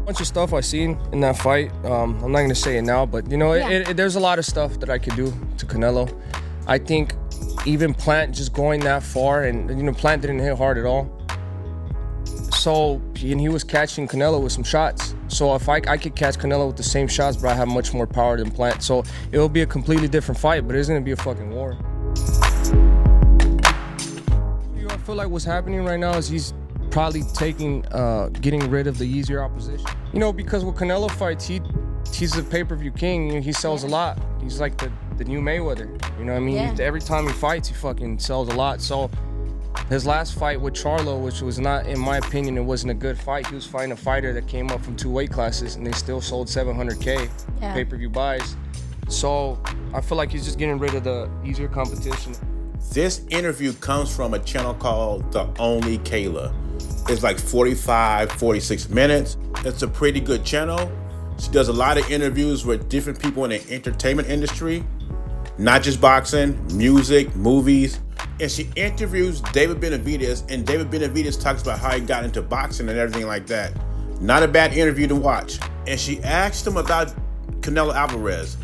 Bunch of stuff I seen in that fight. I'm not gonna say it now, but you know, there's a lot of stuff that I could do to Canelo. I think even Plant just going that far, and you know, Plant didn't hit hard at all. So, and he was catching Canelo with some shots. So if I could catch Canelo with the same shots, but I have much more power than Plant. So it'll be a completely different fight, but it's gonna be a fucking war. I feel like what's happening right now is he's probably getting rid of the easier opposition. You know, because with Canelo fights, he's a pay-per-view king. He sells a lot. He's like the new Mayweather. You know what I mean? Yeah. Every time he fights, he fucking sells a lot. So his last fight with Charlo, which was not, in my opinion, it wasn't a good fight. He was fighting a fighter that came up from 2 weight classes, and they still sold 700K pay-per-view buys. So I feel like he's just getting rid of the easier competition. This interview comes from a channel called The Only Kayla. It's like 45, 46 minutes. It's a pretty good channel. She does a lot of interviews with different people in the entertainment industry, not just boxing, music, movies. And she interviews David Benavidez, and David Benavidez talks about how he got into boxing and everything like that. Not a bad interview to watch. And she asked him about Canelo Alvarez.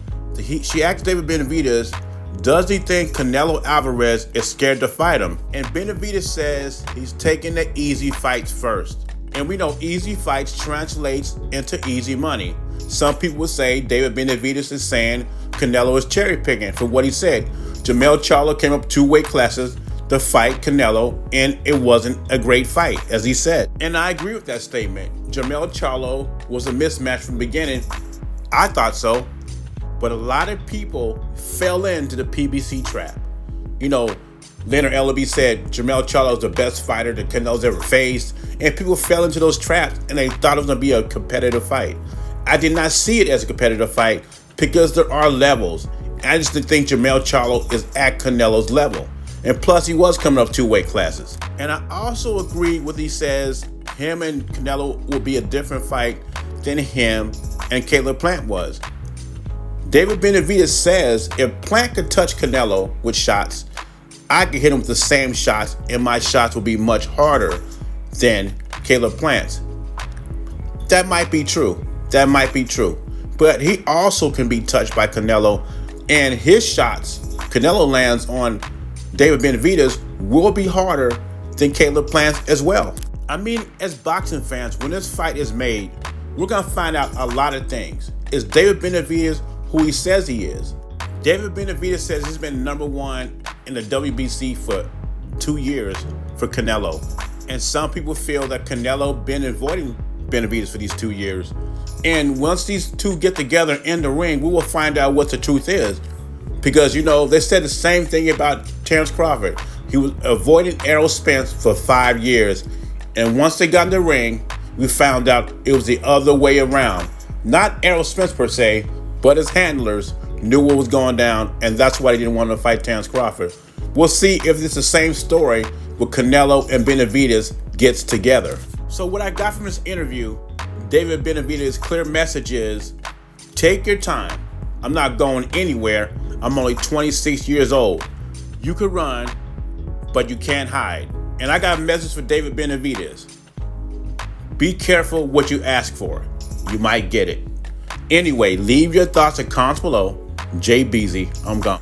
She asked David Benavidez, does he think Canelo Alvarez is scared to fight him? And Benavidez says he's taking the easy fights first. And we know easy fights translates into easy money. Some people would say David Benavidez is saying Canelo is cherry picking for what he said. Jermell Charlo came up 2 weight classes to fight Canelo, and it wasn't a great fight, as he said. And I agree with that statement. Jermell Charlo was a mismatch from the beginning. I thought so. But a lot of people fell into the PBC trap. You know, Leonard Ellaby said Jermell Charlo is the best fighter that Canelo's ever faced. And people fell into those traps, and they thought it was going to be a competitive fight. I did not see it as a competitive fight because there are levels. I just didn't think Jermell Charlo is at Canelo's level. And plus, he was coming up 2 weight classes. And I also agree with he says him and Canelo will be a different fight than him and Caleb Plant was. David Benavidez says if Plant could touch Canelo with shots, I could hit him with the same shots, and my shots will be much harder than Caleb Plant's. That might be true. That might be true. But he also can be touched by Canelo, and his shots Canelo lands on David Benavidez will be harder than Caleb Plant's as well. I mean, as boxing fans, when this fight is made, we're going to find out a lot of things. Is David Benavidez who he says he is? David Benavidez says he's been #1 in the WBC for 2 years for Canelo. And some people feel that Canelo been avoiding Benavidez for these 2 years. And once these two get together in the ring, we will find out what the truth is. Because, you know, they said the same thing about Terrence Crawford. He was avoiding Errol Spence for 5 years. And once they got in the ring, we found out it was the other way around. Not Errol Spence per se, but his handlers knew what was going down, and that's why they didn't want to fight Terrence Crawford. We'll see if it's the same story with Canelo and Benavidez gets together. So what I got from this interview, David Benavidez's clear message is, take your time. I'm not going anywhere. I'm only 26 years old. You could run, but you can't hide. And I got a message for David Benavidez. Be careful what you ask for. You might get it. Anyway, leave your thoughts and comments below. Jay Beezy, I'm gone.